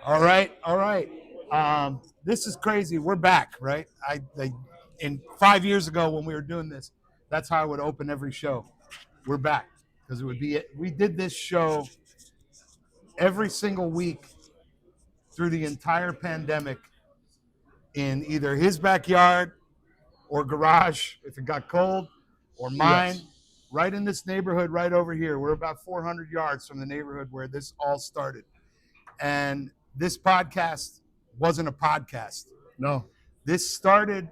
All right, all right. This is crazy. We're back, right? In 5 years ago when we were doing this, that's how I would open every show. We're back because it would be. We did this show every single week through the entire pandemic in either his backyard or garage if it got cold, or mine. Yes. Right in this neighborhood, right over here. We're about 400 yards from the neighborhood where this all started. And this podcast wasn't a podcast. No. This started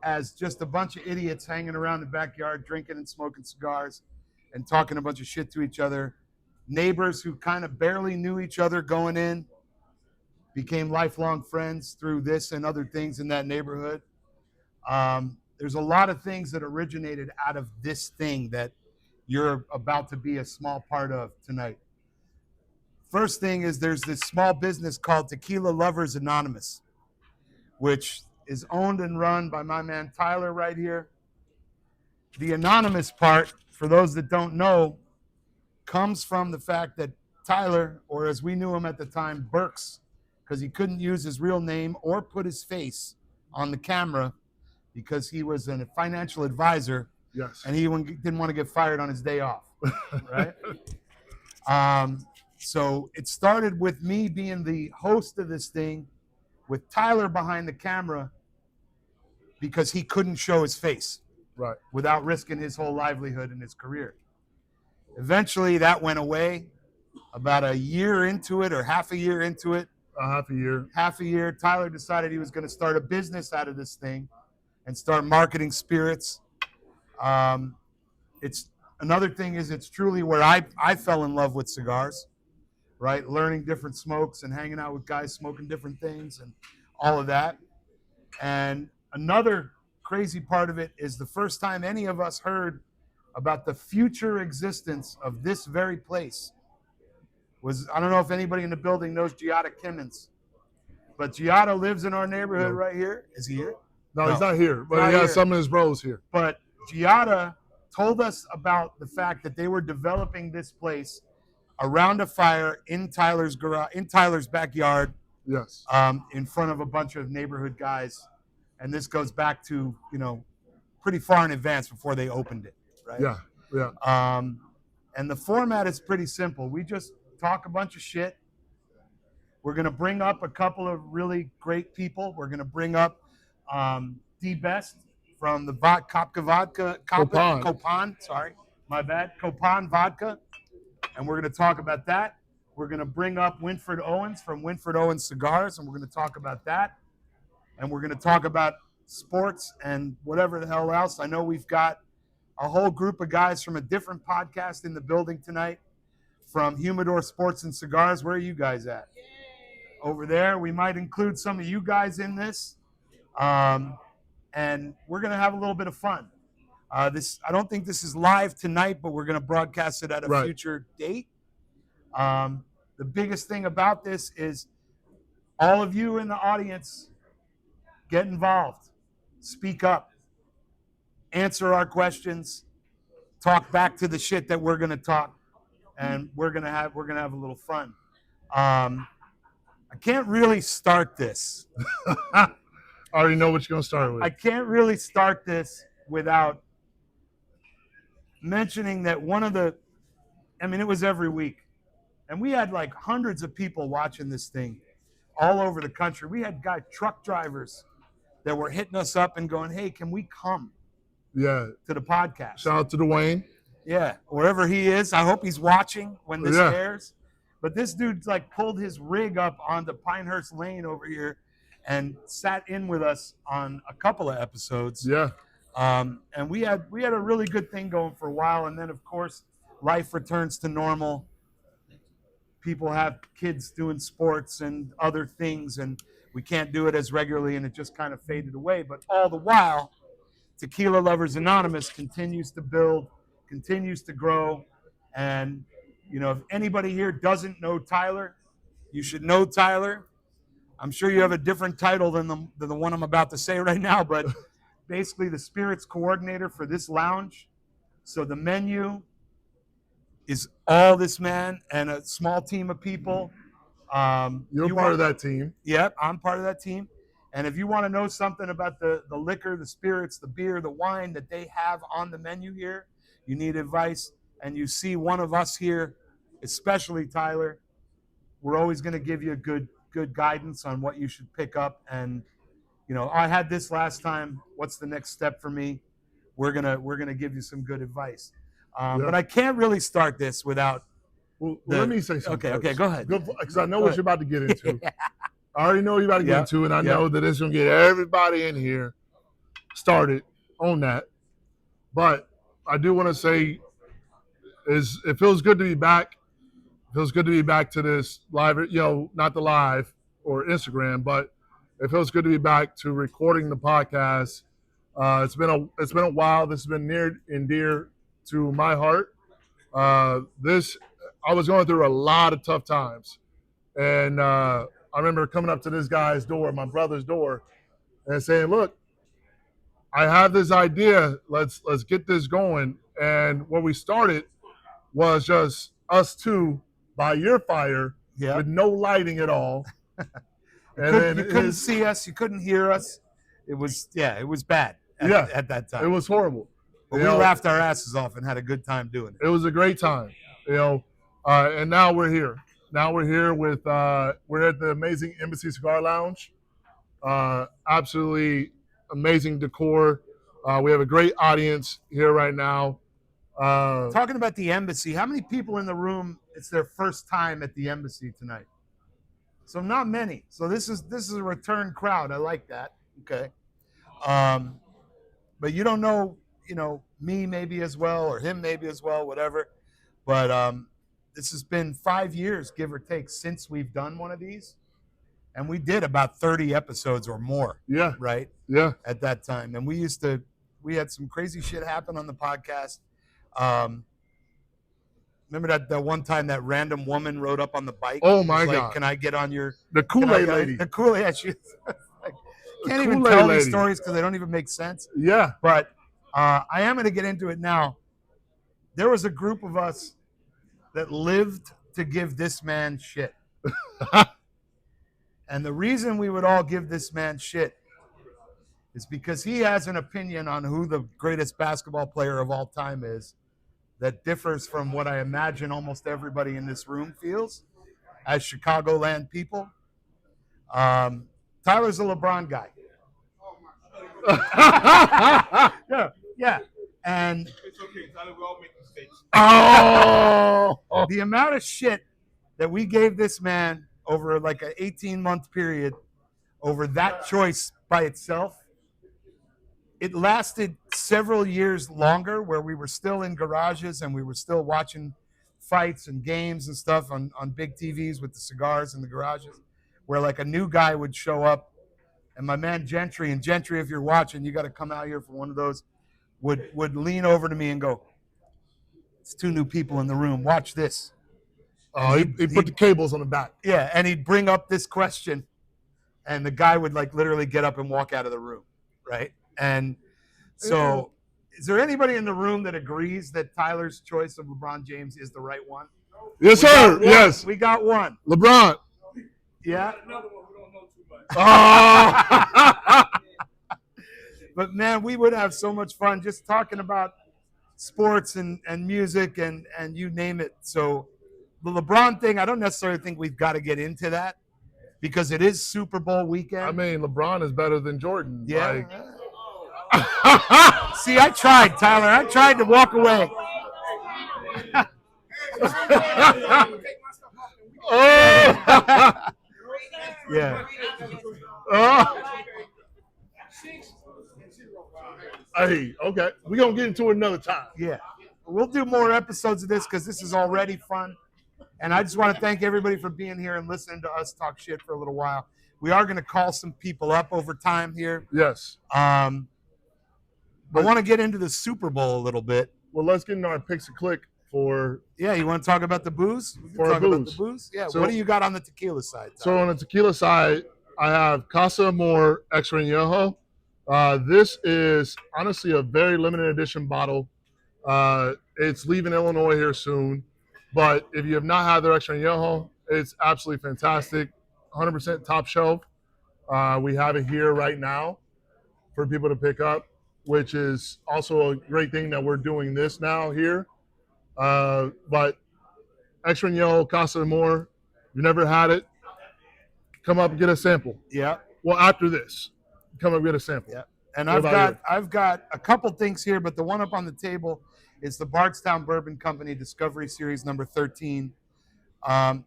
as just a bunch of idiots hanging around the backyard, drinking and smoking cigars and talking a bunch of shit to each other. Neighbors who kind of barely knew each other going in became lifelong friends through this and other things in that neighborhood. There's a lot of things that originated out of this thing that you're about to be a small part of tonight. First thing is there's this small business called Tequila Lovers Anonymous, which is owned and run by my man Tyler right here. The anonymous part, for those that don't know, comes from the fact that Tyler, or as we knew him at the time, Burks, because he couldn't use his real name or put his face on the camera because he was a financial advisor. Yes. And he didn't want to get fired on his day off, right? So it started with me being the host of this thing with Tyler behind the camera because he couldn't show his face Right. without risking his whole livelihood and his career. Eventually that went away. About a year into it or half a year into it, Half a year. Tyler decided he was going to start a business out of this thing and start marketing spirits. It's another thing is it's truly where I fell in love with cigars, right? Learning different smokes and hanging out with guys smoking different things and all of that. And another crazy part of it is the first time any of us heard about the future existence of this very place was, I don't know if anybody in the building knows Giada Kimmons, but Giada lives in our neighborhood right here. Is he here? No, he's not here, but Not he has here. some of his bros here. But Giada told us about the fact that they were developing this place around a fire in Tyler's garage, in Tyler's backyard, Yes. in front of a bunch of neighborhood guys. And this goes back to, pretty far in advance before they opened it, right? Yeah. And the format is pretty simple. We just talk a bunch of shit. We're going to bring up a couple of really great people. We're going to bring up D Best from the Copajn Vodka. Copajn, sorry, my bad. Copajn Vodka. And we're going to talk about that. We're going to bring up Winfred Owens from Winfred Owen Cigars, and we're going to talk about that. And we're going to talk about sports and whatever the hell else. I know we've got a whole group of guys from a different podcast in the building tonight from Humidor Sports and Cigars. Where are you guys at? Over there. We might include some of you guys in this. And we're going to have a little bit of fun. I don't think this is live tonight, but we're going to broadcast it at a future date. The biggest thing about this is all of you in the audience get involved, speak up, answer our questions, talk back to the shit that we're going to talk, and we're going to have a little fun. I can't really start this. I already know what you're going to start with. I can't really start this without mentioning that it was every week. And we had like hundreds of people watching this thing all over the country. We had truck drivers that were hitting us up and going, hey, can we come to the podcast? Shout out to Dwayne. Yeah, wherever he is. I hope he's watching when this airs. But this dude's pulled his rig up onto Pinehurst Lane over here and sat in with us on a couple of episodes. Yeah. And we had a really good thing going for a while. And then, of course, life returns to normal. People have kids doing sports and other things, and we can't do it as regularly, and it just kind of faded away. But all the while, Tequila Lovers Anonymous continues to build, continues to grow. And, if anybody here doesn't know Tyler, you should know Tyler. I'm sure you have a different title than the one I'm about to say right now, but basically the spirits coordinator for this lounge. So the menu is all this man and a small team of people. You're part of that team. Yep, I'm part of that team. And if you want to know something about the liquor, the spirits, the beer, the wine that they have on the menu here, you need advice, and you see one of us here, especially Tyler, we're always going to give you good guidance on what you should pick up. And I had this last time. What's the next step for me? We're gonna give you some good advice. But I can't really start this without. Well, let me say something. Okay, go ahead. Because I know what you're about to get into. I already know what you're about to get into, and I know that it's going to get everybody in here started on that. But I do want to say it feels good to be back. It feels good to be back to this live, not the live or Instagram, but it feels good to be back to recording the podcast. It's been a while. This has been near and dear to my heart. I was going through a lot of tough times, and I remember coming up to this guy's door, my brother's door, and saying, "Look, I have this idea. Let's get this going." And what we started was just us two by your fire with no lighting at all. And you couldn't see us, you couldn't hear us. It was bad at that time. It was horrible. But we laughed our asses off and had a good time doing it. It was a great time, and now we're here. Now we're here with we're at the amazing Embassy Cigar Lounge. Absolutely amazing decor. We have a great audience here right now. Talking about the Embassy, how many people in the room, it's their first time at the Embassy tonight? So not many. So this is a return crowd. I like that. Okay. But you don't know, me maybe as well, or him maybe as well, whatever. But this has been 5 years, give or take, since we've done one of these. And we did about 30 episodes or more. Yeah. Right? Yeah. At that time. And we had some crazy shit happen on the podcast. Remember that one time that random woman rode up on the bike? Oh my God. Can I get on your... The Kool-Aid lady. The Kool-Aid. She can't even tell these stories because they don't even make sense. Yeah. But I am going to get into it now. There was a group of us that lived to give this man shit. And the reason we would all give this man shit is because he has an opinion on who the greatest basketball player of all time is that differs from what I imagine almost everybody in this room feels as Chicagoland people. Tyler's a LeBron guy. Yeah. And it's okay, Tyler, we all make mistakes. The amount of shit that we gave this man over like an 18-month period over that choice by itself, it lasted several years longer where we were still in garages and we were still watching fights and games and stuff on big TVs with the cigars in the garages, where like a new guy would show up, and my man Gentry, if you're watching, you got to come out here for one of those, would lean over to me and go, "It's two new people in the room. Watch this." He put the cables on the back. Yeah, and he'd bring up this question, and the guy would like literally get up and walk out of the room, right? And so, is there anybody in the room that agrees that Tyler's choice of LeBron James is the right one? Yes, sir. Yes. We got one. LeBron. Yeah. Another one we don't know too much. Oh. But man, we would have so much fun just talking about sports and music and you name it. So the LeBron thing, I don't necessarily think we've got to get into that because it is Super Bowl weekend. I mean, LeBron is better than Jordan. Yeah. See, I tried, Tyler. I tried to walk away. Yeah. Hey, okay. We're going to get into it another time. Yeah. We'll do more episodes of this because this is already fun. And I just want to thank everybody for being here and listening to us talk shit for a little while. We are going to call some people up over time here. Yes. I want to get into the Super Bowl a little bit. Well, let's get into our picks and click for... Yeah, you want to talk about the booze? About the booze? Yeah, so, what do you got on the tequila side, Tyler? So on the tequila side, I have Casa Amor Extra Añejo. This is honestly a very limited edition bottle. It's leaving Illinois here soon. But if you have not had their Extra Añejo It's absolutely fantastic. 100% top shelf. We have it here right now for people to pick up, which is also a great thing that we're doing this now here. But Extra Añejo, Casa Amor, you never had it, come up and get a sample. Yeah. Well, after this, come up and get a sample. Yeah. And What about I've got a couple things here, but the one up on the table is the Bardstown Bourbon Company Discovery Series number 13.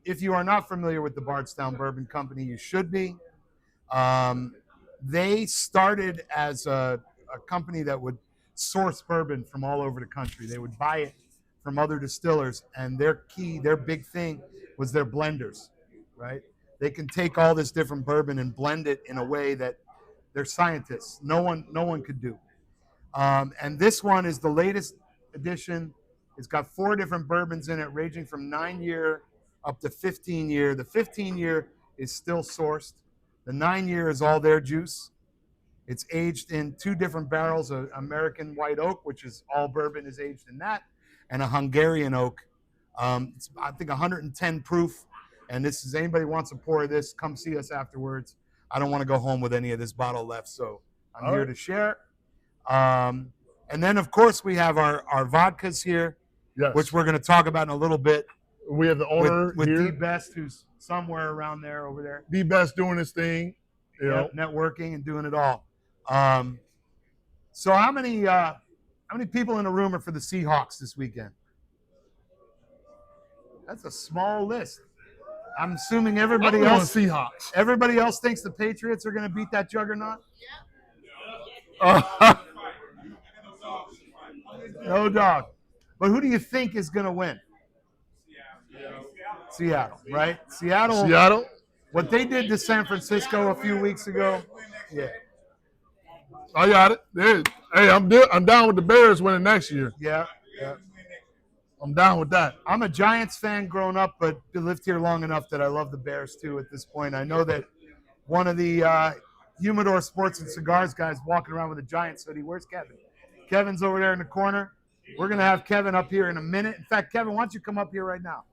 If you are not familiar with the Bardstown Bourbon Company, you should be. They started as a company that would source bourbon from all over the country. They would buy it from other distillers, and their big thing was their blenders, right? They can take all this different bourbon and blend it in a way that they're scientists. No one could do. And this one is the latest edition. It's got 4 different bourbons in it, ranging from 9-year up to 15-year. The 15-year is still sourced. The 9-year is all their juice. It's aged in 2 different barrels, an American white oak, which is all bourbon is aged in that, and a Hungarian oak. It's, I think, 110 proof. And this is, anybody wants a pour of this, come see us afterwards. I don't want to go home with any of this bottle left, so I'm here to share. And then, of course, we have our vodkas here, Yes. which we're going to talk about in a little bit. We have the owner with here. D Best, who's somewhere around there over there. D Best doing his thing. You know. Networking and doing it all. So how many people in the room are for the Seahawks this weekend? That's a small list. I'm assuming everybody else Seahawks. Everybody else thinks the Patriots are going to beat that juggernaut. No dog. But who do you think is going to win? Seattle, right? Seattle. What they did to San Francisco a few weeks ago. Yeah. I got it. Hey, I'm down with the Bears winning next year. Yeah. I'm down with that. I'm a Giants fan growing up, but lived here long enough that I love the Bears too at this point. I know that one of the Humidor Sports and Cigars guys walking around with a Giants hoodie. Where's Kevin? Kevin's over there in the corner. We're going to have Kevin up here in a minute. In fact, Kevin, why don't you come up here right now?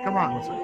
Come on.